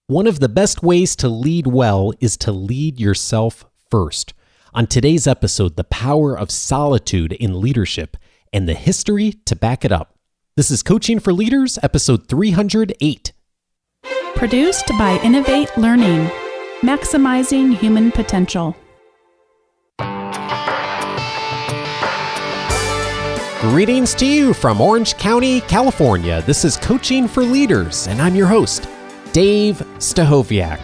One of the best ways to lead well is to lead yourself first. On today's episode, the power of solitude in leadership and the history to back it up. This is Coaching for Leaders, episode 308. Produced by Innovate Learning, maximizing human potential. Greetings to you from Orange County, California. This is Coaching for Leaders, and I'm your host, Dave Stachowiak.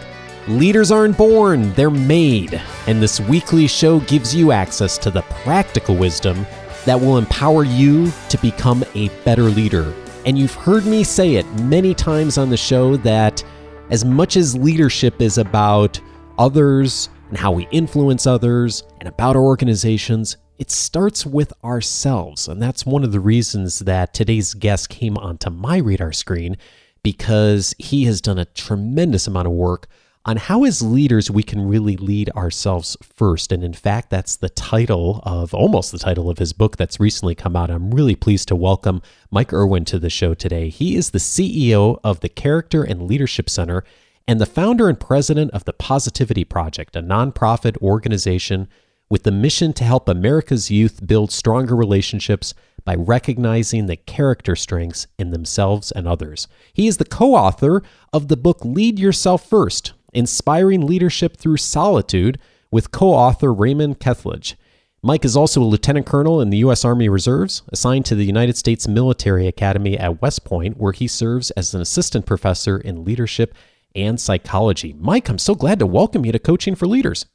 Leaders aren't born, they're made. And this weekly show gives you access to the practical wisdom that will empower you to become a better leader. And you've heard me say it many times on the show that as much as leadership is about others and how we influence others and about our organizations, it starts with ourselves. And that's one of the reasons that today's guest came onto my radar screen, because he has done a tremendous amount of work on how as leaders we can really lead ourselves first. And in fact, that's almost the title of his book that's recently come out. I'm really pleased to welcome Mike Erwin to the show today. He is the CEO of the Character and Leadership Center and the founder and president of the Positivity Project, a nonprofit organization with the mission to help America's youth build stronger relationships by recognizing the character strengths in themselves and others. He is the co-author of the book Lead Yourself First, Inspiring Leadership Through Solitude, with co-author Raymond Kethledge. Mike is also a lieutenant colonel in the U.S. Army Reserves, assigned to the United States Military Academy at West Point, where he serves as an assistant professor in leadership and psychology. Mike, I'm so glad to welcome you to Coaching for Leaders.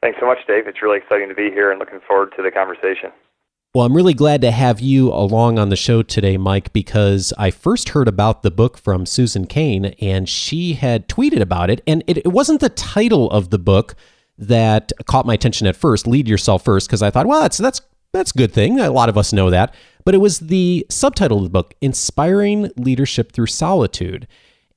Thanks so much, Dave. It's really exciting to be here and looking forward to the conversation. Well, I'm really glad to have you along on the show today, Mike, because I first heard about the book from Susan Cain, and she had tweeted about it. And it wasn't the title of the book that caught my attention at first, Lead Yourself First, because I thought, well, that's a good thing. A lot of us know that. But it was the subtitle of the book, Inspiring Leadership Through Solitude.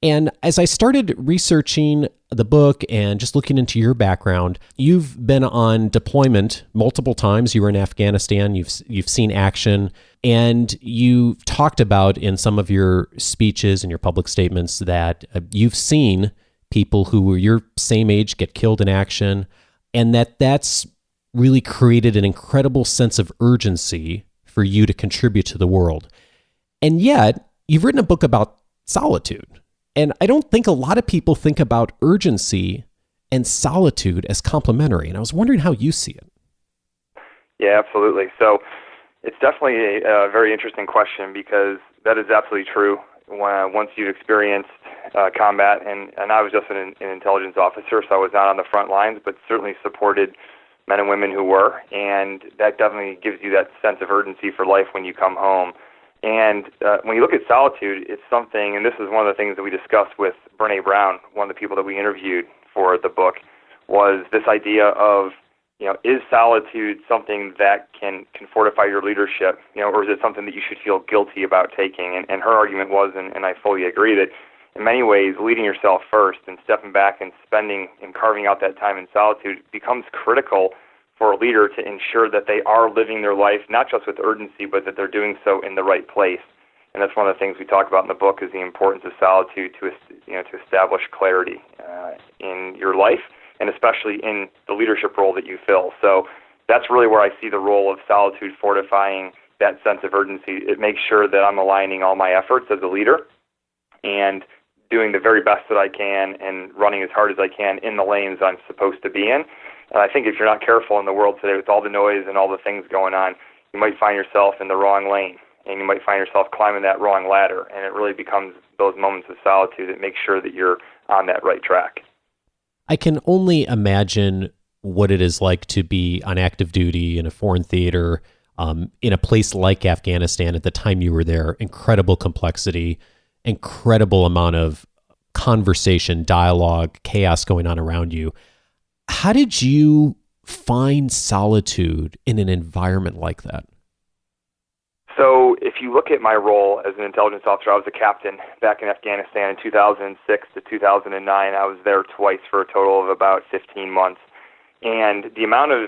And as I started researching the book and just looking into your background, you've been on deployment multiple times. You were in Afghanistan, you've seen action, and you've talked about in some of your speeches and your public statements that you've seen people who were your same age get killed in action, and that's really created an incredible sense of urgency for you to contribute to the world. And yet, you've written a book about solitude. And I don't think a lot of people think about urgency and solitude as complementary. And I was wondering how you see it. Yeah, absolutely. So it's definitely a very interesting question, because that is absolutely true. Once you've experienced combat, and I was just an intelligence officer, so I was not on the front lines, but certainly supported men and women who were. And that definitely gives you that sense of urgency for life when you come home. And when you look at solitude, it's something, and this is one of the things that we discussed with Brené Brown, one of the people that we interviewed for the book, was this idea of, is solitude something that can fortify your leadership, or is it something that you should feel guilty about taking? And her argument was, and I fully agree, that in many ways, leading yourself first and stepping back and spending and carving out that time in solitude becomes critical for a leader to ensure that they are living their life, not just with urgency, but that they're doing so in the right place. And that's one of the things we talk about in the book, is the importance of solitude to establish clarity in your life, and especially in the leadership role that you fill. So that's really where I see the role of solitude fortifying that sense of urgency. It makes sure that I'm aligning all my efforts as a leader and doing the very best that I can and running as hard as I can in the lanes I'm supposed to be in. And I think if you're not careful in the world today with all the noise and all the things going on, you might find yourself in the wrong lane, and you might find yourself climbing that wrong ladder. And it really becomes those moments of solitude that make sure that you're on that right track. I can only imagine what it is like to be on active duty in a foreign theater, in a place like Afghanistan at the time you were there. Incredible complexity, incredible amount of conversation, dialogue, chaos going on around you. How did you find solitude in an environment like that? So if you look at my role as an intelligence officer, I was a captain back in Afghanistan in 2006 to 2009. I was there twice for a total of about 15 months. And the amount of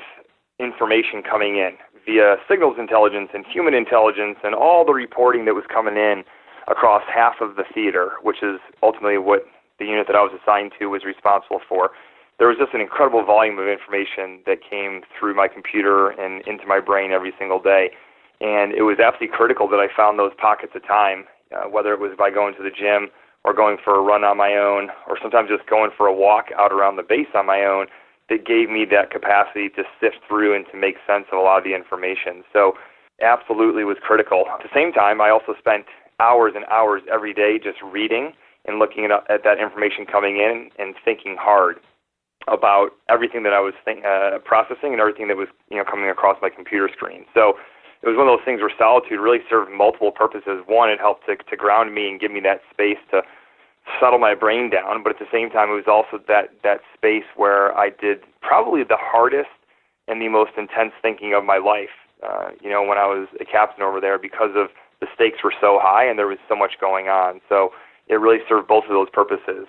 information coming in via signals intelligence and human intelligence and all the reporting that was coming in across half of the theater, which is ultimately what the unit that I was assigned to was responsible for, there was just an incredible volume of information that came through my computer and into my brain every single day. And it was absolutely critical that I found those pockets of time, whether it was by going to the gym or going for a run on my own, or sometimes just going for a walk out around the base on my own, that gave me that capacity to sift through and to make sense of a lot of the information. So absolutely was critical. At the same time, I also spent hours and hours every day just reading and looking at that information coming in and thinking hard about everything that I was processing and everything that was coming across my computer screen. So it was one of those things where solitude really served multiple purposes. One, it helped to ground me and give me that space to settle my brain down, but at the same time, it was also that space where I did probably the hardest and the most intense thinking of my life, when I was a captain over there, because of the stakes were so high and there was so much going on. So it really served both of those purposes.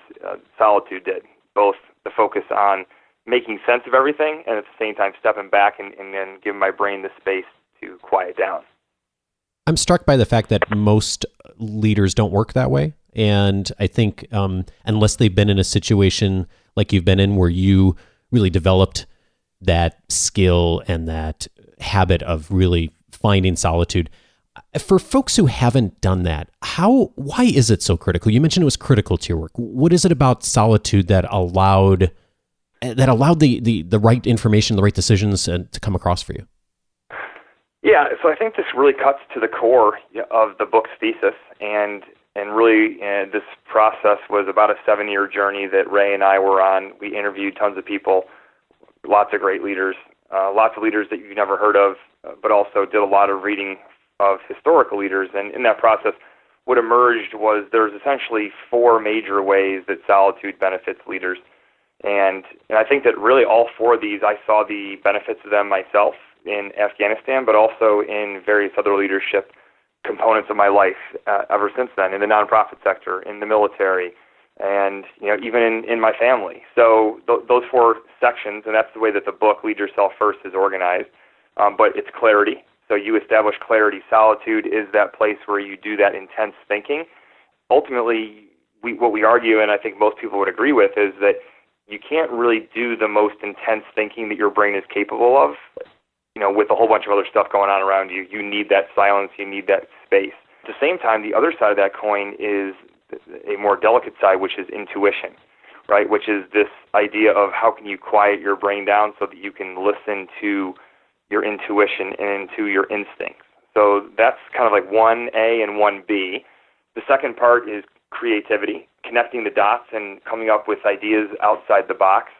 Solitude did, both the focus on making sense of everything and at the same time stepping back and then giving my brain the space to quiet down. I'm struck by the fact that most leaders don't work that way. And I think unless they've been in a situation like you've been in where you really developed that skill and that habit of really finding solitude, for folks who haven't done that, why is it so critical? You mentioned it was critical to your work. What is it about solitude that allowed the right information, the right decisions to come across for you? Yeah, so I think this really cuts to the core of the book's thesis, and really this process was about a 7-year journey that Ray and I were on. We interviewed tons of people, lots of great leaders, lots of leaders that you've never heard of, but also did a lot of reading of historical leaders. And in that process, what emerged was there's essentially 4 major ways that solitude benefits leaders. And I think that really all 4 of these, I saw the benefits of them myself in Afghanistan, but also in various other leadership components of my life ever since then, in the nonprofit sector, in the military, and even in my family. So those 4 sections, and that's the way that the book Lead Yourself First is organized, but it's clarity. So you establish clarity. Solitude is that place where you do that intense thinking. Ultimately, what we argue, and I think most people would agree with, is that you can't really do the most intense thinking that your brain is capable of, with a whole bunch of other stuff going on around you. You need that silence. You need that space. At the same time, the other side of that coin is a more delicate side, which is intuition, right? Which is this idea of how can you quiet your brain down so that you can listen to your intuition and to your instincts. So that's kind of like 1A and 1B. The second part is creativity, connecting the dots and coming up with ideas outside the box.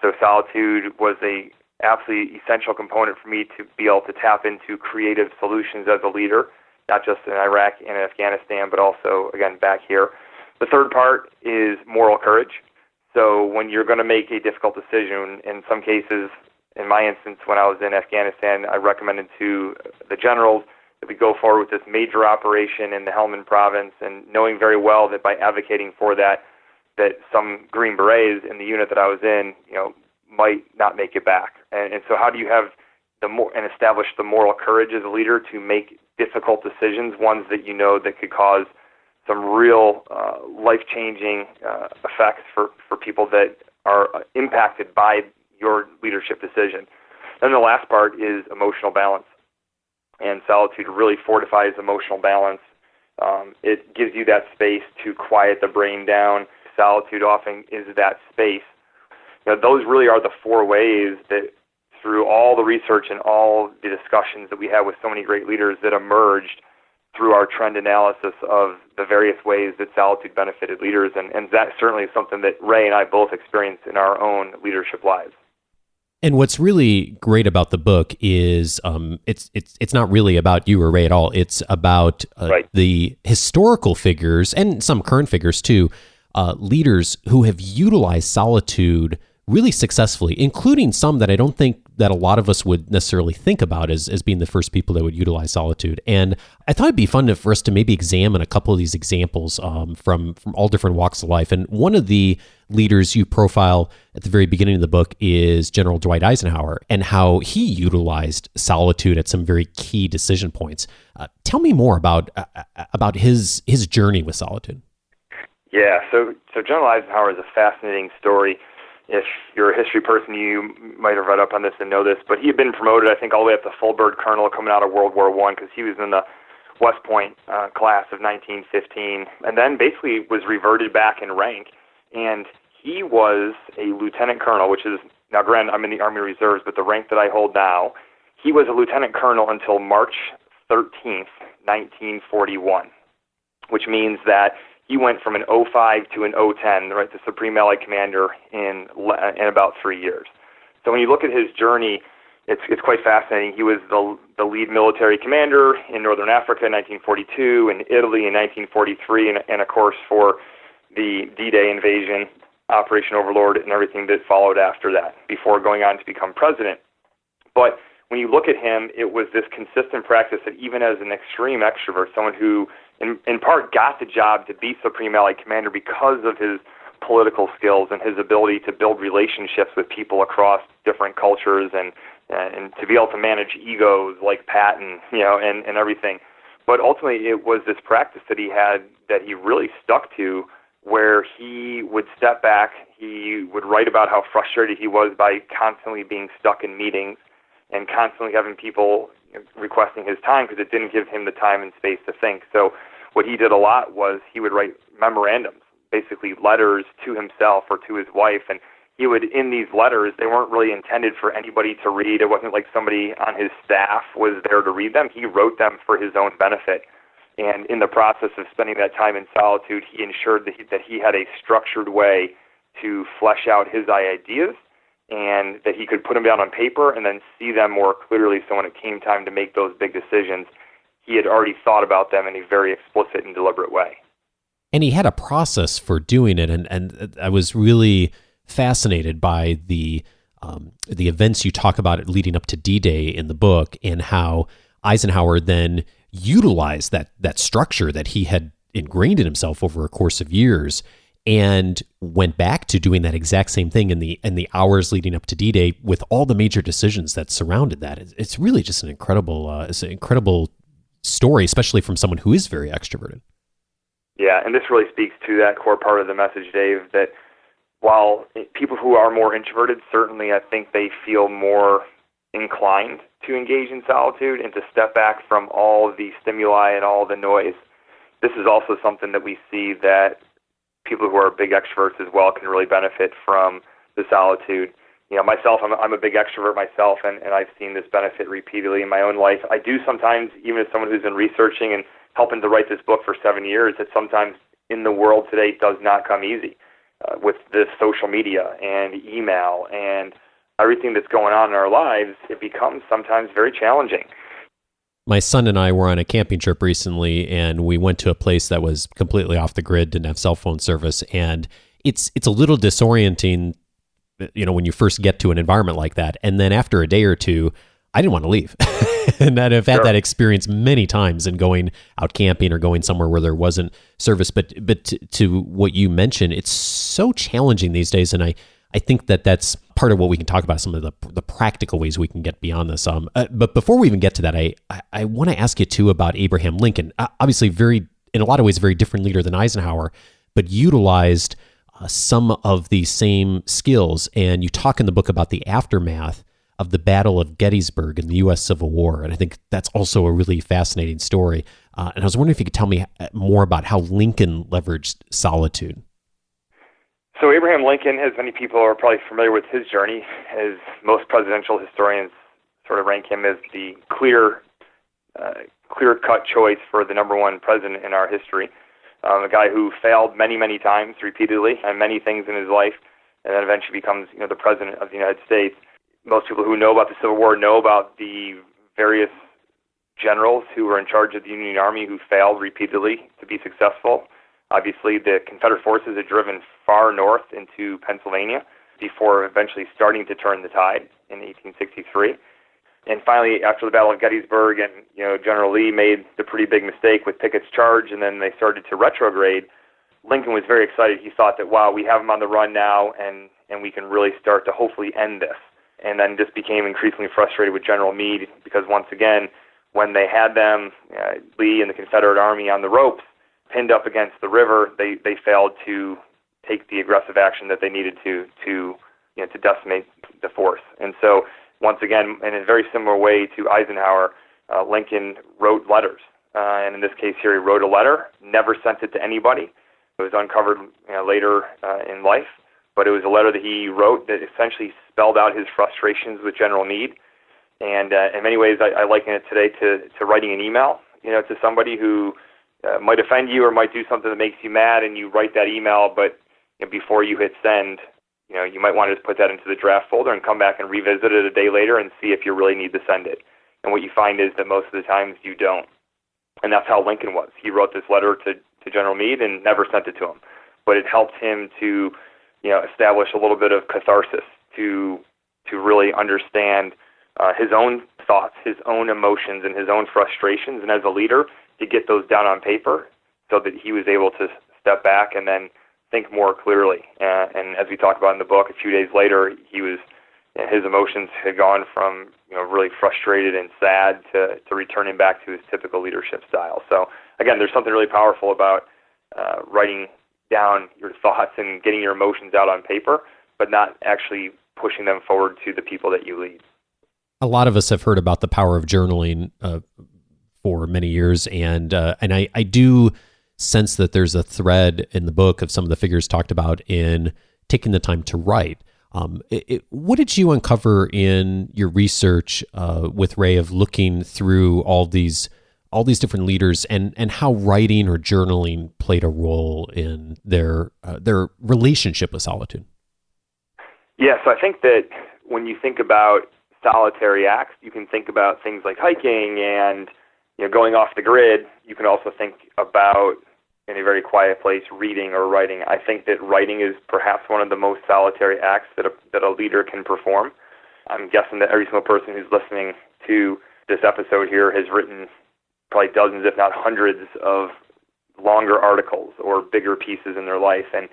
So solitude was a absolutely essential component for me to be able to tap into creative solutions as a leader, not just in Iraq and Afghanistan, but also, again, back here. The third part is moral courage. So when you're going to make a difficult decision, in some cases, in my instance, when I was in Afghanistan, I recommended to the generals that we go forward with this major operation in the Helmand province, and knowing very well that by advocating for that some Green Berets in the unit that I was in, might not make it back. And so how do you have and establish the moral courage as a leader to make difficult decisions, ones that that could cause some real life-changing effects for people that are impacted by your leadership decision. Then the last part is emotional balance. And solitude really fortifies emotional balance. It gives you that space to quiet the brain down. Solitude often is that space. Those really are the 4 ways that, through all the research and all the discussions that we had with so many great leaders, that emerged through our trend analysis of the various ways that solitude benefited leaders. And that certainly is something that Ray and I both experienced in our own leadership lives. And what's really great about the book is it's not really about you or Ray at all. It's about the historical figures and some current figures too, leaders who have utilized solitude really successfully, including some that I don't think that a lot of us would necessarily think about as being the first people that would utilize solitude. And I thought it'd be fun for us to maybe examine a couple of these examples from all different walks of life. And one of the leaders you profile at the very beginning of the book is General Dwight Eisenhower, and how he utilized solitude at some very key decision points. Tell me more about his journey with solitude. Yeah, so General Eisenhower is a fascinating story. If you're a history person, you might have read up on this and know this, but he had been promoted, I think, all the way up to full bird colonel coming out of World War I because he was in the West Point class of 1915, and then basically was reverted back in rank. And he was a lieutenant colonel, which is, now granted, I'm in the Army Reserves, but the rank that I hold now, he was a lieutenant colonel until March 13th, 1941, which means that he went from an 05 to an 010, right, the Supreme Allied Commander in about 3 years. So when you look at his journey, it's quite fascinating. He was the lead military commander in Northern Africa in 1942, in Italy in 1943, and of course for the D-Day invasion, Operation Overlord, and everything that followed after that, before going on to become president. But when you look at him, it was this consistent practice that even as an extreme extrovert, someone who in part got the job to be Supreme Allied Commander because of his political skills and his ability to build relationships with people across different cultures and to be able to manage egos like Patton, and everything. But ultimately, it was this practice that he had that he really stuck to, where he would step back, he would write about how frustrated he was by constantly being stuck in meetings and constantly having people requesting his time because it didn't give him the time and space to think. So what he did a lot was he would write memorandums, basically letters to himself or to his wife, and he would, in these letters, they weren't really intended for anybody to read. It wasn't like somebody on his staff was there to read them. He wrote them for his own benefit. And in the process of spending that time in solitude, he ensured that he had a structured way to flesh out his ideas and that he could put them down on paper and then see them more clearly. So when it came time to make those big decisions, he had already thought about them in a very explicit and deliberate way. And he had a process for doing it. And I was really fascinated by the events you talk about leading up to D-Day in the book, and how Eisenhower then utilized that structure that he had ingrained in himself over a course of years, and went back to doing that exact same thing in the hours leading up to D-Day with all the major decisions that surrounded that. It's really just an incredible story, especially from someone who is very extroverted. Yeah, and this really speaks to that core part of the message, Dave, that while people who are more introverted, certainly I think they feel more inclined to engage in solitude and to step back from all of the stimuli and all the noise. This is also something that we see that people who are big extroverts as well can really benefit from the solitude. Myself, I'm a big extrovert myself, and I've seen this benefit repeatedly in my own life. I do sometimes, even as someone who's been researching and helping to write this book for 7 years, that sometimes in the world today does not come easy with this social media and email and everything that's going on in our lives. It becomes sometimes very challenging. My son and I were on a camping trip recently, and we went to a place that was completely off the grid, didn't have cell phone service, and it's a little disorienting, when you first get to an environment like that. And then after a day or two, I didn't want to leave. And I've had that experience many times in going out camping or going somewhere where there wasn't service. But to what you mentioned, it's so challenging these days, and I think that's part of what we can talk about, some of the practical ways we can get beyond this. But before we even get to that, I want to ask you too about Abraham Lincoln. Obviously, in a lot of ways, very different leader than Eisenhower, but utilized some of the same skills. And you talk in the book about the aftermath of the Battle of Gettysburg in the U.S. Civil War. And I think that's also a really fascinating story. And I was wondering if you could tell me more about how Lincoln leveraged solitude. So Abraham Lincoln, as many people are probably familiar with his journey, as most presidential historians sort of rank him as the clear-cut choice for the number one president in our history. A guy who failed many, many times, repeatedly, and many things in his life, and then eventually becomes the president of the United States. Most people who know about the Civil War know about the various generals who were in charge of the Union Army who failed repeatedly to be successful. Obviously, the Confederate forces had driven far north into Pennsylvania before eventually starting to turn the tide in 1863. And finally, after the Battle of Gettysburg, and General Lee made the pretty big mistake with Pickett's charge, and then they started to retrograde, Lincoln was very excited. He thought that, wow, we have them on the run now, and we can really start to hopefully end this. And then just became increasingly frustrated with General Meade because, once again, when they had them, Lee and the Confederate Army on the ropes, pinned up against the river, they failed to take the aggressive action that they needed to decimate the force. And so, once again, in a very similar way to Eisenhower, Lincoln wrote letters. And in this case here, he wrote a letter, never sent it to anybody. It was uncovered later in life, but it was a letter that he wrote that essentially spelled out his frustrations with General Meade. And in many ways, I liken it today to writing an email, to somebody who might offend you or might do something that makes you mad, and you write that email, but before you hit send, you might want to just put that into the draft folder and come back and revisit it a day later and see if you really need to send it. And what you find is that most of the times you don't. And that's how Lincoln was. He wrote this letter to General Meade and never sent it to him. But it helped him to, establish a little bit of catharsis, to really understand his own thoughts, his own emotions, and his own frustrations, and as a leader, to get those down on paper so that he was able to step back and then think more clearly. And as we talk about in the book, a few days later, his emotions had gone from really frustrated and sad to returning back to his typical leadership style. So again, there's something really powerful about writing down your thoughts and getting your emotions out on paper, but not actually pushing them forward to the people that you lead. A lot of us have heard about the power of journaling for many years, and I do sense that there's a thread in the book of some of the figures talked about in taking the time to write. What did you uncover in your research with Ray of looking through all these different leaders and how writing or journaling played a role in their relationship with solitude? Yeah, so I think that when you think about solitary acts, you can think about things like hiking and going off the grid. You can also think about, in a very quiet place, reading or writing. I think that writing is perhaps one of the most solitary acts that a leader can perform. I'm guessing that every single person who's listening to this episode here has written probably dozens, if not hundreds, of longer articles or bigger pieces in their life. And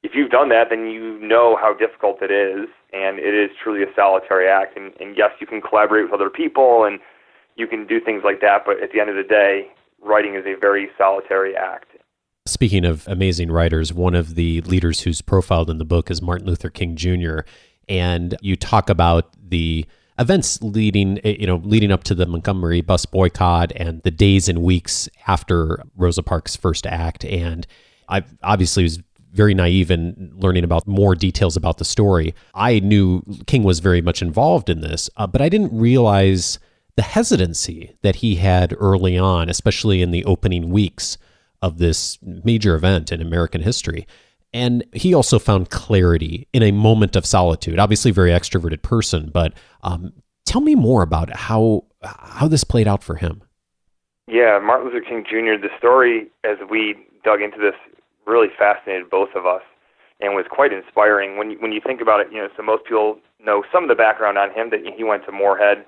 if you've done that, then you know how difficult it is, and it is truly a solitary act. And yes, you can collaborate with other people and you can do things like that, but at the end of the day, writing is a very solitary act. Speaking of amazing writers, one of the leaders who's profiled in the book is Martin Luther King Jr., and you talk about the events leading up to the Montgomery bus boycott and the days and weeks after Rosa Parks' first act. And I obviously was very naive in learning about more details about the story. I knew King was very much involved in this, but I didn't realize the hesitancy that he had early on, especially in the opening weeks of this major event in American history. And he also found clarity in a moment of solitude. Obviously a very extroverted person, but tell me more about how this played out for him. Yeah, Martin Luther King Jr., the story, as we dug into this, really fascinated both of us and was quite inspiring. When you think about it, so most people know some of the background on him, that he went to Morehead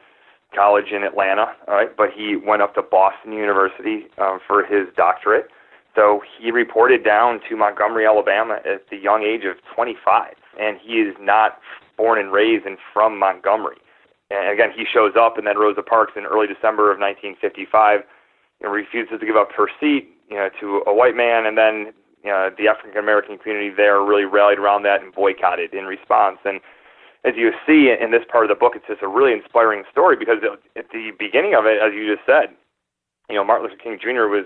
College in Atlanta, all right, but he went up to Boston University for his doctorate. So he reported down to Montgomery, Alabama at the young age of 25, and he is not born and raised and from Montgomery. And again, he shows up, and then Rosa Parks in early December of 1955 refuses to give up her seat to a white man, and then the African-American community there really rallied around that and boycotted in response. And as you see in this part of the book, it's just a really inspiring story, because at the beginning of it, as you just said, Martin Luther King Jr. was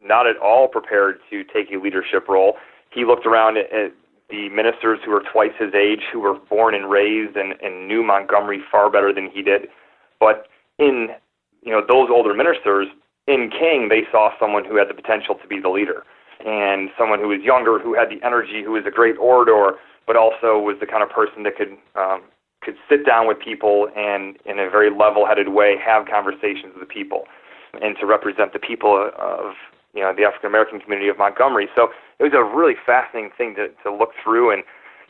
not at all prepared to take a leadership role. He looked around at the ministers who were twice his age, who were born and raised and knew Montgomery far better than he did. But in those older ministers, in King, they saw someone who had the potential to be the leader, and someone who was younger, who had the energy, who was a great orator, but also was the kind of person that could sit down with people and, in a very level-headed way, have conversations with the people, and to represent the people of the African-American community of Montgomery. So it was a really fascinating thing to look through, and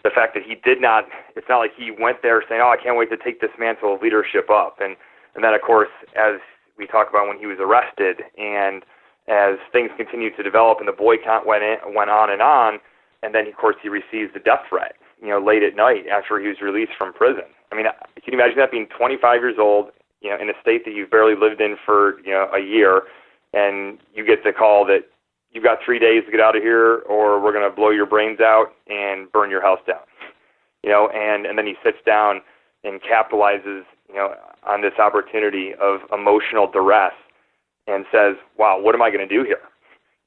the fact that he did not, it's not like he went there saying, I can't wait to take this mantle of leadership up. And then, of course, as we talk about when he was arrested, and as things continued to develop and the boycott went on, and then, of course, he receives the death threat, late at night after he was released from prison. I mean, can you imagine that, being 25 years old, in a state that you've barely lived in for, a year, and you get the call that you've got 3 days to get out of here, or we're going to blow your brains out and burn your house down. And then he sits down and capitalizes, on this opportunity of emotional duress and says, wow, what am I going to do here?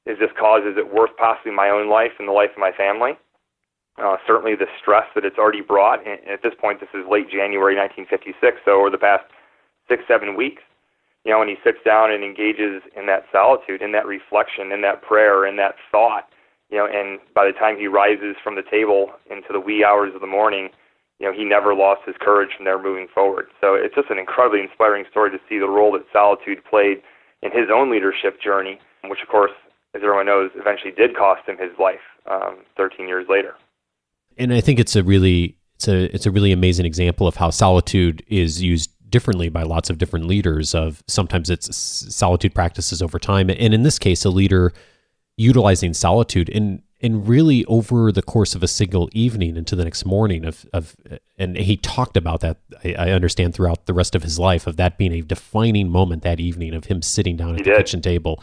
Is it worth possibly my own life and the life of my family? Certainly the stress that it's already brought. And at this point, this is late January 1956, so over the past 6-7 weeks, and he sits down and engages in that solitude, in that reflection, in that prayer, in that thought, and by the time he rises from the table into the wee hours of the morning, he never lost his courage from there moving forward. So it's just an incredibly inspiring story to see the role that solitude played in his own leadership journey, which, of course, as everyone knows, eventually did cost him his life 13 years later. And I think it's a really amazing example of how solitude is used differently by lots of different leaders. Of sometimes it's solitude practices over time, and in this case, a leader utilizing solitude in really over the course of a single evening into the next morning and he talked about that, I understand, throughout the rest of his life, of that being a defining moment that evening of him sitting down at the kitchen table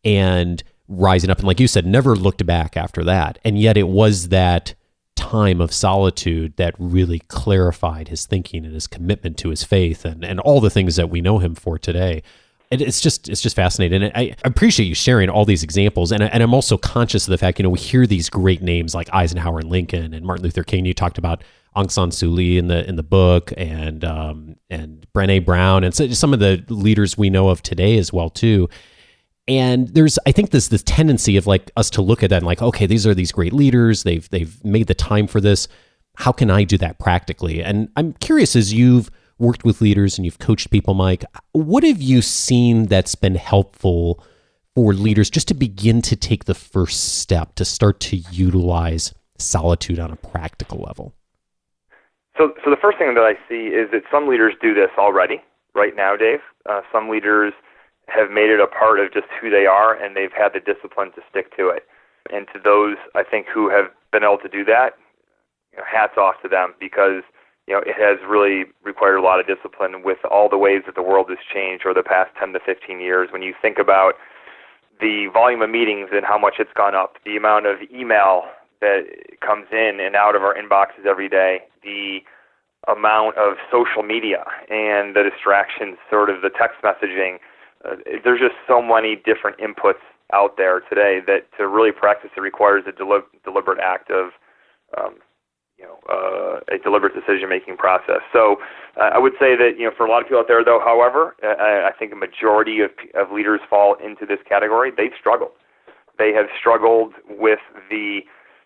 and rising up, and like you said, never looked back after that. And yet it was that time of solitude that really clarified his thinking and his commitment to his faith and all the things that we know him for today. And it's just fascinating. And I appreciate you sharing all these examples. And I'm also conscious of the fact, we hear these great names like Eisenhower and Lincoln and Martin Luther King. You talked about Aung San Suu Kyi in the book, and Brené Brown, and so some of the leaders we know of today as well too. And there's, I think, this tendency of like us to look at that and like, okay, these are these great leaders. They've made the time for this. How can I do that practically? And I'm curious, as you've worked with leaders and you've coached people, Mike, what have you seen that's been helpful for leaders just to begin to take the first step to start to utilize solitude on a practical level? So the first thing that I see is that some leaders do this already right now, Dave. Some leaders have made it a part of just who they are, and they've had the discipline to stick to it. And to those, I think, who have been able to do that, hats off to them, because it has really required a lot of discipline with all the ways that the world has changed over the past 10 to 15 years. When you think about the volume of meetings and how much it's gone up, the amount of email that comes in and out of our inboxes every day, the amount of social media and the distractions, sort of the text messaging, there's just so many different inputs out there today that to really practice it requires a deliberate act of a deliberate decision-making process. So I would say that, for a lot of people out there, though, however, I think a majority of leaders fall into this category. They've struggled. They have struggled with the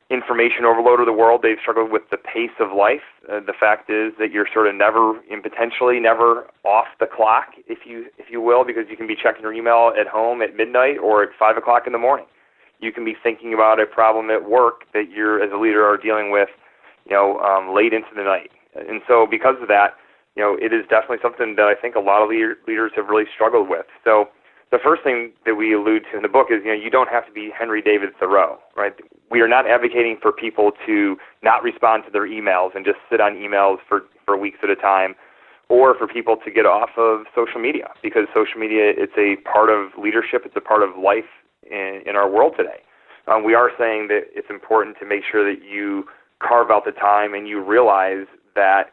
information overload of the world. They've struggled with the pace of life. The fact is that you're sort of never, and potentially never, off the clock, if you will, because you can be checking your email at home at midnight or at 5 o'clock in the morning. You can be thinking about a problem at work that you're, as a leader, are dealing with late into the night. And so because of that, it is definitely something that I think a lot of leaders have really struggled with. So the first thing that we allude to in the book is, you don't have to be Henry David Thoreau, right? We are not advocating for people to not respond to their emails and just sit on emails for weeks at a time, or for people to get off of social media, because social media, it's a part of leadership, it's a part of life in our world today. We are saying that it's important to make sure that you carve out the time and you realize that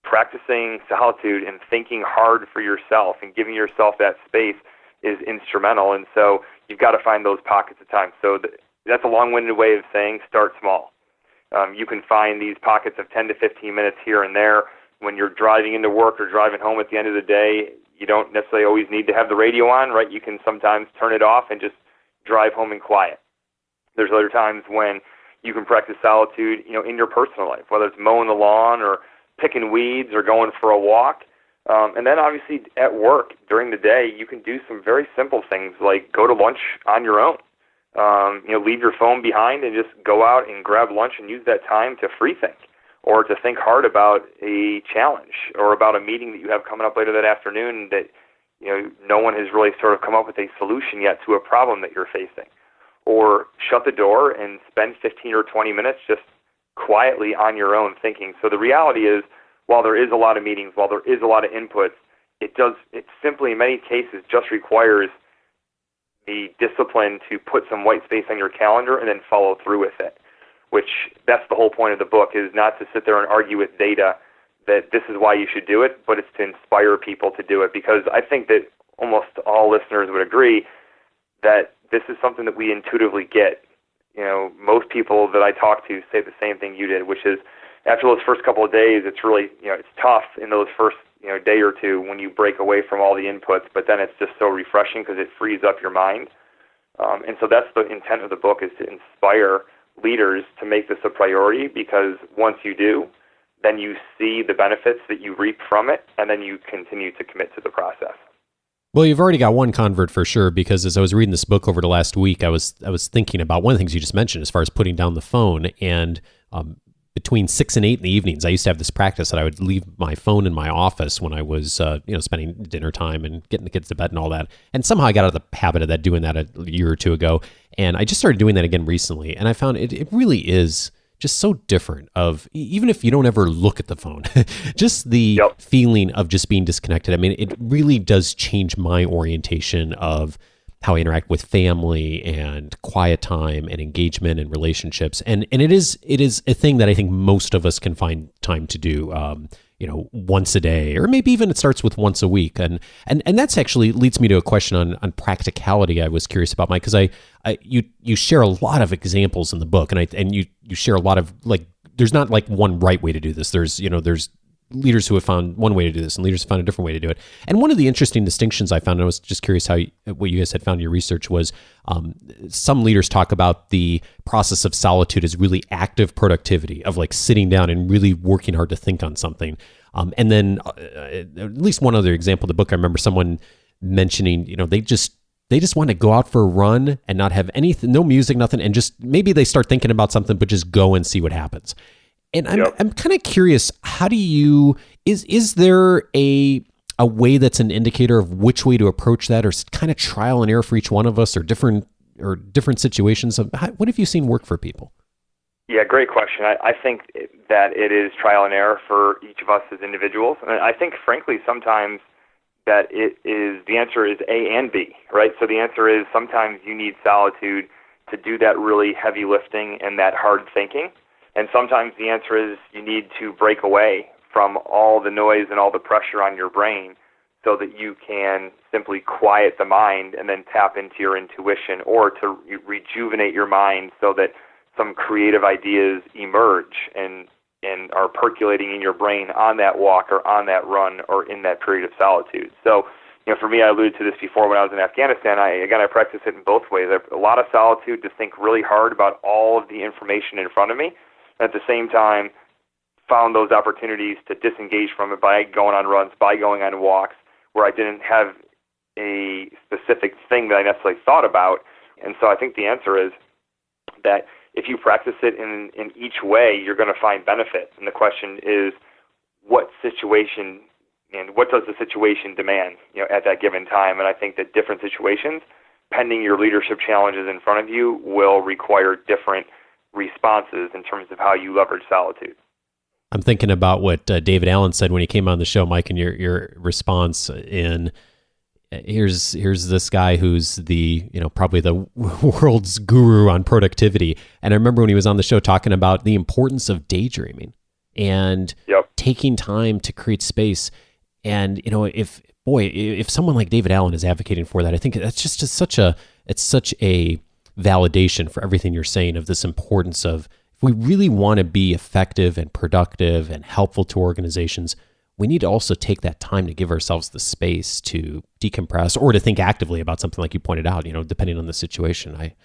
practicing solitude and thinking hard for yourself and giving yourself that space is instrumental. And so you've got to find those pockets of time. So that's a long-winded way of saying start small. You can find these pockets of 10 to 15 minutes here and there when you're driving into work or driving home at the end of the day. You don't necessarily always need to have the radio on, right? You can sometimes turn it off and just drive home in quiet. There's other times when you can practice solitude, in your personal life, whether it's mowing the lawn or picking weeds or going for a walk. And then obviously at work during the day, you can do some very simple things like go to lunch on your own. Leave your phone behind and just go out and grab lunch and use that time to free think or to think hard about a challenge or about a meeting that you have coming up later that afternoon that, no one has really sort of come up with a solution yet to a problem that you're facing. Or shut the door and spend 15 or 20 minutes just quietly on your own thinking. So the reality is, while there is a lot of meetings, while there is a lot of inputs, it simply in many cases just requires a discipline to put some white space on your calendar and then follow through with it, which that's the whole point of the book, is not to sit there and argue with data that this is why you should do it, but it's to inspire people to do it, because I think that almost all listeners would agree that this is something that we intuitively get. Most people that I talk to say the same thing you did, which is after those first couple of days, it's really, it's tough in those first, day or two when you break away from all the inputs, but then it's just so refreshing because it frees up your mind. And so that's the intent of the book, is to inspire leaders to make this a priority, because once you do, then you see the benefits that you reap from it, and then you continue to commit to the process. Well, you've already got one convert for sure, because as I was reading this book over the last week, I was thinking about one of the things you just mentioned as far as putting down the phone. And between 6 and 8 in the evenings, I used to have this practice that I would leave my phone in my office when I was spending dinner time and getting the kids to bed and all that. And somehow I got out of the habit of doing that a year or two ago. And I just started doing that again recently. And I found it really is just so different, of even if you don't ever look at the phone, just the feeling of just being disconnected. I mean, it really does change my orientation of how I interact with family and quiet time and engagement and relationships. And it is a thing that I think most of us can find time to do, once a day, or maybe even it starts with once a week. And that's actually leads me to a question on practicality. I was curious about, Mike, because you share a lot of examples in the book, and you share a lot of, like, there's not like one right way to do this. There's leaders who have found one way to do this and leaders have found a different way to do it. And one of the interesting distinctions I found, and I was just curious what you guys had found in your research, was some leaders talk about the process of solitude as really active productivity, of like sitting down and really working hard to think on something. And then at least one other example in the book, I remember someone mentioning, they just want to go out for a run and not have anything, no music, nothing, and just maybe they start thinking about something, but just go and see what happens. And I'm kind of curious, how do you, is there a way that's an indicator of which way to approach that, or kind of trial and error for each one of us, or different situations? What have you seen work for people? Yeah, great question. I think that it is trial and error for each of us as individuals. And I think, frankly, sometimes that the answer is A and B, right? So the answer is sometimes you need solitude to do that really heavy lifting and that hard thinking. And sometimes the answer is you need to break away from all the noise and all the pressure on your brain so that you can simply quiet the mind and then tap into your intuition, or to rejuvenate your mind so that some creative ideas emerge and are percolating in your brain on that walk or on that run or in that period of solitude. So, for me, I alluded to this before when I was in Afghanistan. I practice it in both ways. A lot of solitude to think really hard about all of the information in front of me. At the same time, found those opportunities to disengage from it by going on runs, by going on walks, where I didn't have a specific thing that I necessarily thought about. And so I think the answer is that if you practice it in each way, you're going to find benefit. And the question is, what situation and what does the situation demand, at that given time? And I think that different situations, pending your leadership challenges in front of you, will require different responses in terms of how you leverage solitude. I'm thinking about what David Allen said when he came on the show, Mike, and your response in here's this guy who's the probably the world's guru on productivity. And I remember when he was on the show talking about the importance of daydreaming and taking time to create space. And if someone like David Allen is advocating for that, I think that's just such a validation for everything you're saying, of this importance of, if we really want to be effective and productive and helpful to organizations, we need to also take that time to give ourselves the space to decompress or to think actively about something, like you pointed out, depending on the situation. I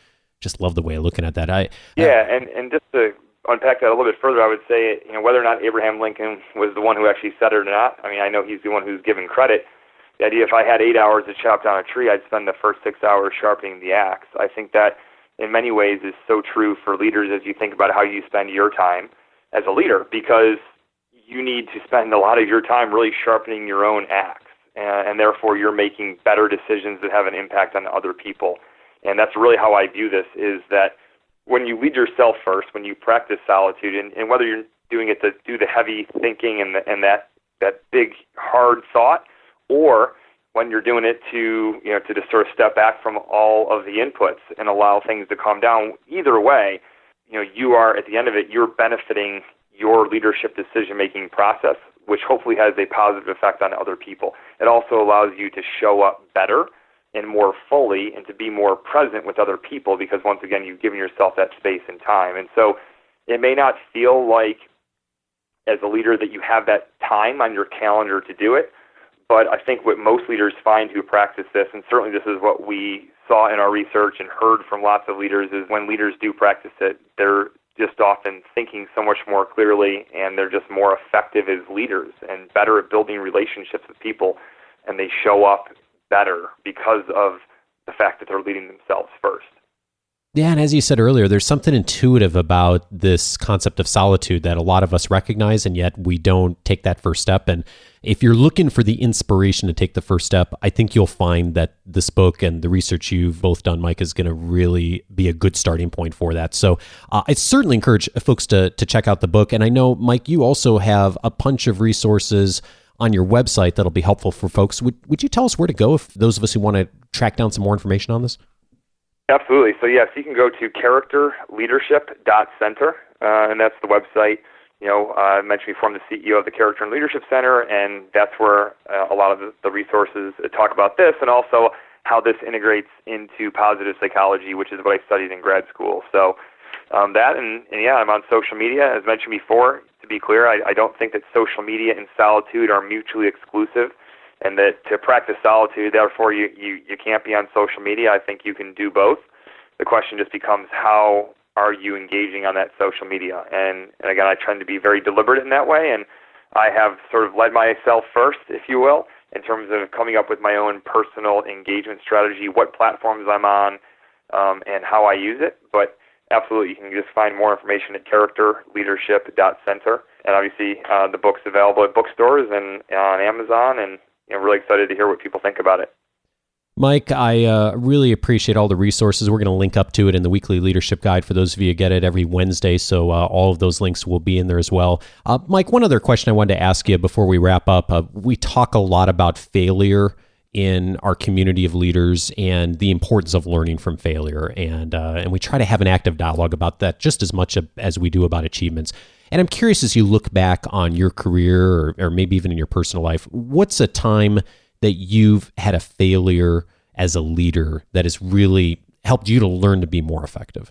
just love the way of looking at that. And just to unpack that a little bit further, I would say, whether or not Abraham Lincoln was the one who actually said it or not, I know he's the one who's given credit. The idea, if I had 8 hours to chop down a tree, I'd spend the first 6 hours sharpening the axe. I think that in many ways is so true for leaders as you think about how you spend your time as a leader, because you need to spend a lot of your time really sharpening your own axe, and therefore you're making better decisions that have an impact on other people. And that's really how I view this, is that when you lead yourself first, when you practice solitude, and whether you're doing it to do the heavy thinking and that big hard thought, or when you're doing it to just sort of step back from all of the inputs and allow things to calm down. Either way, you are, at the end of it, you're benefiting your leadership decision-making process, which hopefully has a positive effect on other people. It also allows you to show up better and more fully and to be more present with other people because, once again, you've given yourself that space and time. And so it may not feel like, as a leader, that you have that time on your calendar to do it, but I think what most leaders find who practice this, and certainly this is what we saw in our research and heard from lots of leaders, is when leaders do practice it, they're just often thinking so much more clearly, and they're just more effective as leaders and better at building relationships with people, and they show up better because of the fact that they're leading themselves first. Yeah, and as you said earlier, there's something intuitive about this concept of solitude that a lot of us recognize, and yet we don't take that first step. And if you're looking for the inspiration to take the first step, I think you'll find that this book and the research you've both done, Mike, is going to really be a good starting point for that. So I certainly encourage folks to check out the book. And I know, Mike, you also have a bunch of resources on your website that'll be helpful for folks. Would you tell us where to go if those of us who want to track down some more information on this? Absolutely. So yes, you can go to characterleadership.center, and that's the website. I mentioned before, I'm the CEO of the Character and Leadership Center, and that's where a lot of the resources talk about this, and also how this integrates into positive psychology, which is what I studied in grad school. So that, and yeah, I'm on social media, as mentioned before. To be clear, I don't think that social media and solitude are mutually exclusive, and that to practice solitude, therefore, you can't be on social media. I think you can do both. The question just becomes, how are you engaging on that social media? And again, I try to be very deliberate in that way, and I have sort of led myself first, if you will, in terms of coming up with my own personal engagement strategy, what platforms I'm on, and how I use it. But absolutely, you can just find more information at characterleadership.center. And obviously, the book's available at bookstores and on Amazon, and really excited to hear what people think about it. Mike, I really appreciate all the resources. We're going to link up to it in the weekly leadership guide for those of you who get it every Wednesday. So all of those links will be in there as well. Mike, one other question I wanted to ask you before we wrap up. We talk a lot about failure in our community of leaders and the importance of learning from failure. And we try to have an active dialogue about that just as much as we do about achievements. And I'm curious, as you look back on your career or maybe even in your personal life, what's a time that you've had a failure as a leader that has really helped you to learn to be more effective?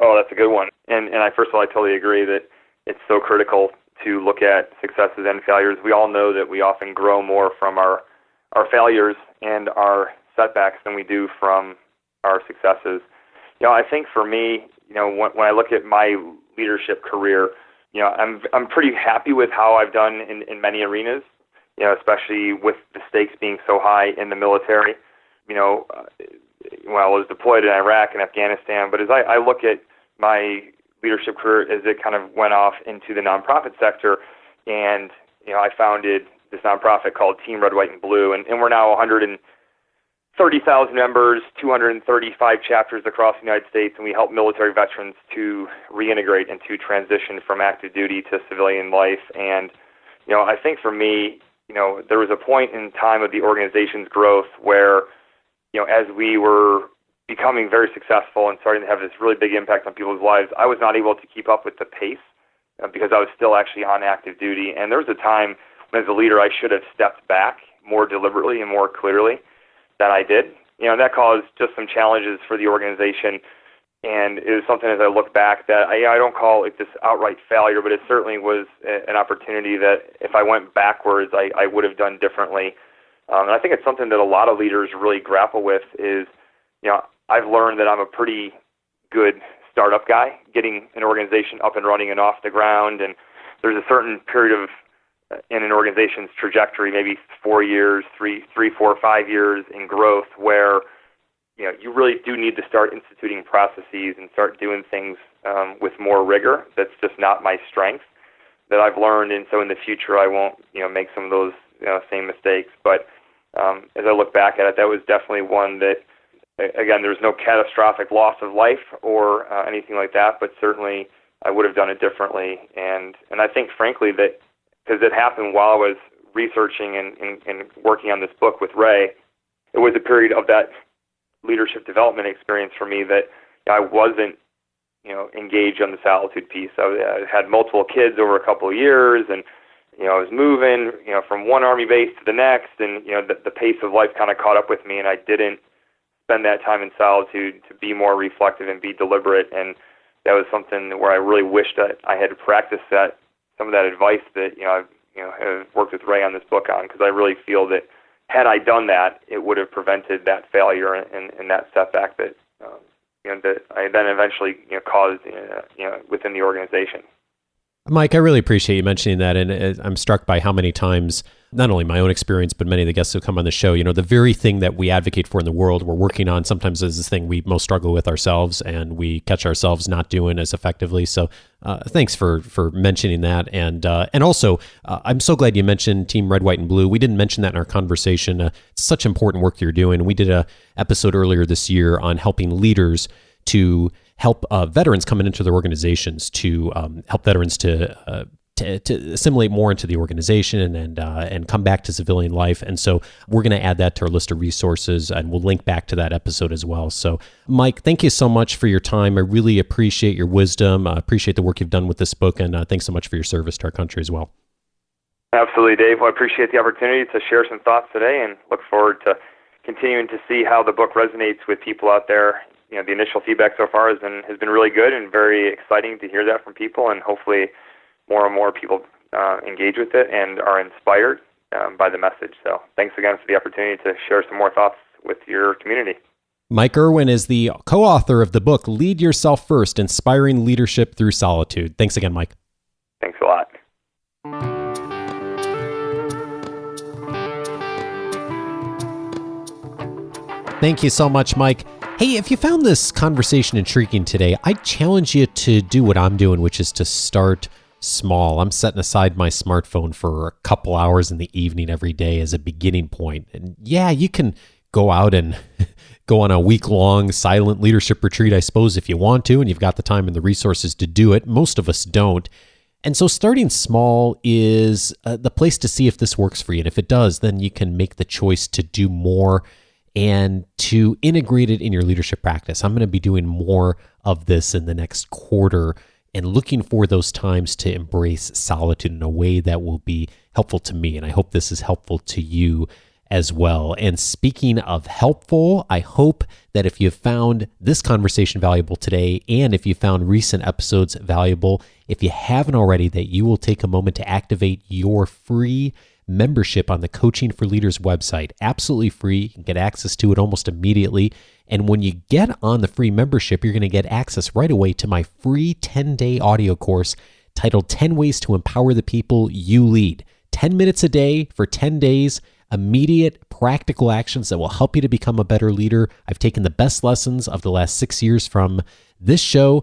Oh, that's a good one. And first of all, I totally agree that it's so critical to look at successes and failures. We all know that we often grow more from our failures and our setbacks than we do from our successes. I think for me, when I look at my leadership career, I'm pretty happy with how I've done in many arenas, especially with the stakes being so high in the military. I was deployed in Iraq and Afghanistan, but as I look at my leadership career as it kind of went off into the nonprofit sector, and I founded this nonprofit called Team Red, White, and Blue, and we're now 130,000 members, 235 chapters across the United States, and we help military veterans to reintegrate and to transition from active duty to civilian life. And I think for me, there was a point in time of the organization's growth where, as we were becoming very successful and starting to have this really big impact on people's lives, I was not able to keep up with the pace because I was still actually on active duty. And there was a time when, as a leader, I should have stepped back more deliberately and more clearly than I did. That caused just some challenges for the organization. And it was something, as I look back, that I don't call it this outright failure, but it certainly was an opportunity that if I went backwards, I would have done differently. And I think it's something that a lot of leaders really grapple with is, I've learned that I'm a pretty good startup guy, getting an organization up and running and off the ground. And there's a certain period of in an organization's trajectory, maybe 4 years, 3, 4, 5 years in growth, where you really do need to start instituting processes and start doing things with more rigor. That's just not my strength that I've learned, and so in the future I won't make some of those same mistakes. But as I look back at it, that was definitely one that, again, there's no catastrophic loss of life or anything like that, but certainly I would have done it differently. And I think, frankly, that because it happened while I was researching and working on this book with Ray, it was a period of that leadership development experience for me that I wasn't, engaged on the solitude piece. I had multiple kids over a couple of years, and I was moving, from one Army base to the next, and the pace of life kind of caught up with me, and I didn't spend that time in solitude to be more reflective and be deliberate. And that was something where I really wished that I had practiced some of that advice that I've have worked with Ray on this book on, because I really feel that had I done that, it would have prevented that failure and that setback that that I then eventually caused within the organization. Mike, I really appreciate you mentioning that, and I'm struck by how many times, not only my own experience, but many of the guests who come on the show, the very thing that we advocate for in the world, we're working on sometimes is this thing we most struggle with ourselves, and we catch ourselves not doing as effectively. So thanks for mentioning that. And also, I'm so glad you mentioned Team Red, White, and Blue. We didn't mention that in our conversation. It's such important work you're doing. We did an episode earlier this year on helping leaders to help veterans coming into their organizations, to help veterans to assimilate more into the organization and come back to civilian life. And so we're going to add that to our list of resources, and we'll link back to that episode as well. So Mike, thank you so much for your time. I really appreciate your wisdom. I appreciate the work you've done with this book, and thanks so much for your service to our country as well. Absolutely, Dave. Well, I appreciate the opportunity to share some thoughts today, and look forward to continuing to see how the book resonates with people out there. The initial feedback so far has been really good and very exciting to hear that from people, and hopefully more and more people engage with it and are inspired by the message. So thanks again for the opportunity to share some more thoughts with your community. Mike Erwin is the co-author of the book, Lead Yourself First, Inspiring Leadership Through Solitude. Thanks again, Mike. Thanks a lot. Thank you so much, Mike. Hey, if you found this conversation intriguing today, I challenge you to do what I'm doing, which is to start small. I'm setting aside my smartphone for a couple hours in the evening every day as a beginning point. And yeah, you can go out and go on a week-long silent leadership retreat, I suppose, if you want to, and you've got the time and the resources to do it. Most of us don't. And so starting small is the place to see if this works for you. And if it does, then you can make the choice to do more and to integrate it in your leadership practice. I'm going to be doing more of this in the next quarter and looking for those times to embrace solitude in a way that will be helpful to me. And I hope this is helpful to you as well. And speaking of helpful, I hope that if you found this conversation valuable today, and if you found recent episodes valuable, if you haven't already, that you will take a moment to activate your free membership on the Coaching for Leaders website. Absolutely free. You can get access to it almost immediately. And when you get on the free membership, you're going to get access right away to my free 10-day audio course titled 10 Ways to Empower the People You Lead. 10 minutes a day for 10 days, immediate practical actions that will help you to become a better leader. I've taken the best lessons of the last 6 years from this show,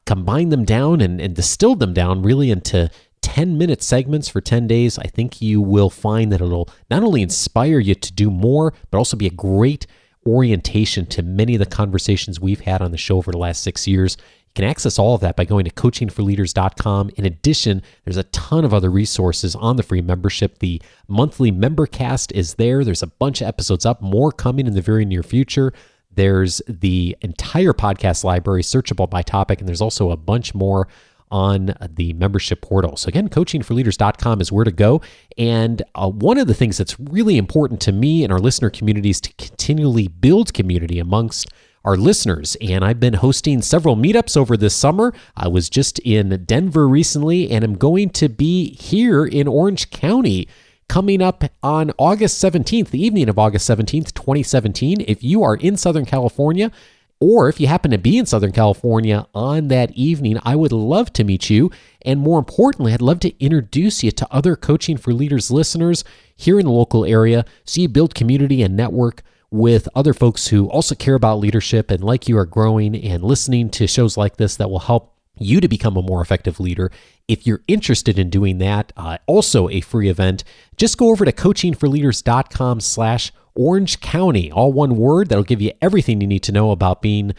combined them down and distilled them down really into 10-minute segments for 10 days. I think you will find that it'll not only inspire you to do more, but also be a great orientation to many of the conversations we've had on the show over the last 6 years. You can access all of that by going to coachingforleaders.com. In addition, there's a ton of other resources on the free membership. The monthly membercast is there. There's a bunch of episodes up, more coming in the very near future. There's the entire podcast library, searchable by topic, and there's also a bunch more on the membership portal. So again, coachingforleaders.com is where to go. And one of the things that's really important to me and our listener community is to continually build community amongst our listeners. And I've been hosting several meetups over this summer. I was just in Denver recently, and I'm going to be here in Orange County coming up on August 17th, the evening of August 17th, 2017. If you are in Southern California, or if you happen to be in Southern California on that evening, I would love to meet you. And more importantly, I'd love to introduce you to other Coaching for Leaders listeners here in the local area, so you build community and network with other folks who also care about leadership and like you are growing and listening to shows like this that will help you to become a more effective leader. If you're interested in doing that, also a free event, just go over to coachingforleaders.com/Orange County, all one word. That'll give you everything you need to know about being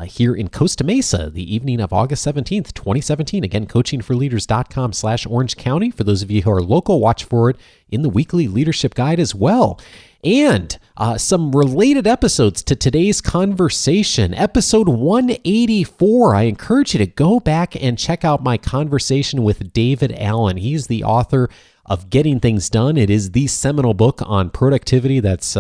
here in Costa Mesa, the evening of August 17th, 2017. Again, coachingforleaders.com/Orange County. For those of you who are local, watch for it in the weekly leadership guide as well. And some related episodes to today's conversation. Episode 184. I encourage you to go back and check out my conversation with David Allen. He's the author of Getting Things Done. It is the seminal book on productivity that's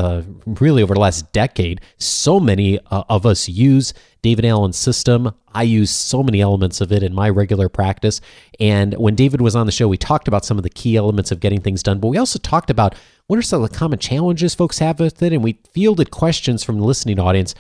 really over the last decade. So many of us use David Allen's system. I use so many elements of it in my regular practice. And when David was on the show, we talked about some of the key elements of getting things done, but we also talked about what are some of the common challenges folks have with it, and we fielded questions from the listening audience.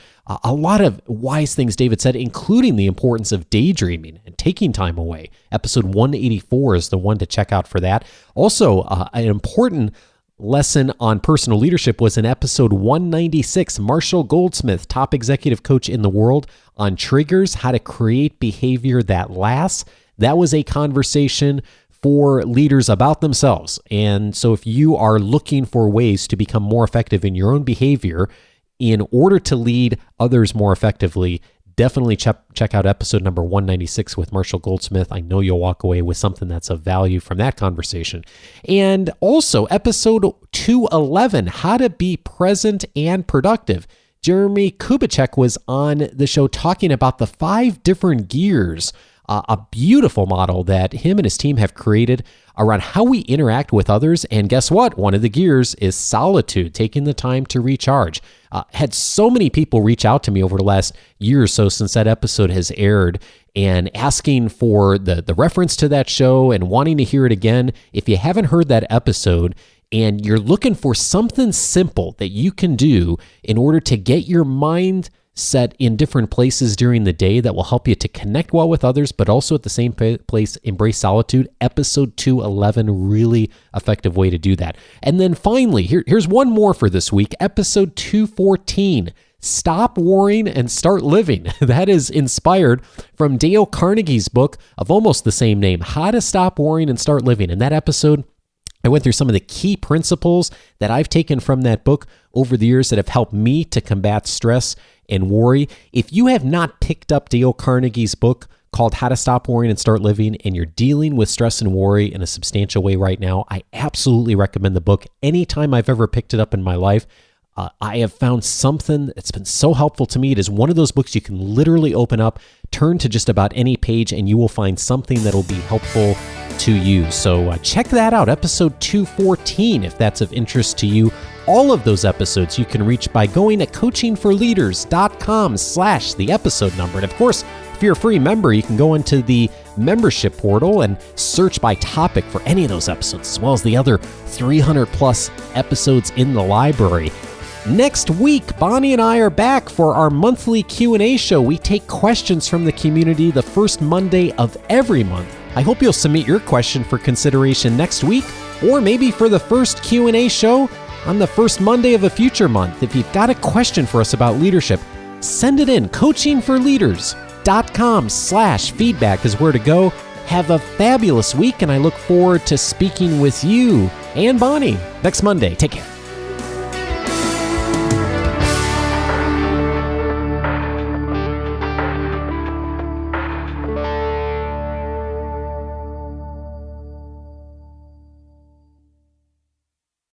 A lot of wise things David said, including the importance of daydreaming and taking time away. Episode 184 is the one to check out for that. Also, an important lesson on personal leadership was in episode 196. Marshall Goldsmith, top executive coach in the world, on triggers, how to create behavior that lasts. That was a conversation for leaders about themselves. And so if you are looking for ways to become more effective in your own behavior in order to lead others more effectively, definitely check out episode number 196 with Marshall Goldsmith. I know you'll walk away with something that's of value from that conversation. And also episode 211, how to be present and productive. Jeremy Kubicek was on the show talking about the 5 different gears, a beautiful model that him and his team have created around how we interact with others. And guess what? One of the gears is solitude, taking the time to recharge. Had so many people reach out to me over the last year or so since that episode has aired and asking for the reference to that show and wanting to hear it again. If you haven't heard that episode and you're looking for something simple that you can do in order to get your mind set in different places during the day that will help you to connect well with others, but also at the same place, embrace solitude. Episode 211, really effective way to do that. And then finally, here's one more for this week. Episode 214, Stop Worrying and Start Living. That is inspired from Dale Carnegie's book of almost the same name, How to Stop Worrying and Start Living. In that episode, I went through some of the key principles that I've taken from that book over the years that have helped me to combat stress and worry. If you have not picked up Dale Carnegie's book called How to Stop Worrying and Start Living, and you're dealing with stress and worry in a substantial way right now, I absolutely recommend the book. Anytime I've ever picked it up in my life, I have found something that's been so helpful to me. It is one of those books you can literally open up, turn to just about any page, and you will find something that will be helpful to you. So check that out, episode 214, if that's of interest to you. All of those episodes you can reach by going to coachingforleaders.com/the episode number. And of course, if you're a free member, you can go into the membership portal and search by topic for any of those episodes, as well as the other 300 plus episodes in the library. Next week, Bonnie and I are back for our monthly Q&A show. We take questions from the community the first Monday of every month. I hope you'll submit your question for consideration next week, or maybe for the first Q&A show on the first Monday of a future month. If you've got a question for us about leadership, send it in. coachingforleaders.com/feedback is where to go. Have a fabulous week, and I look forward to speaking with you and Bonnie next Monday. Take care.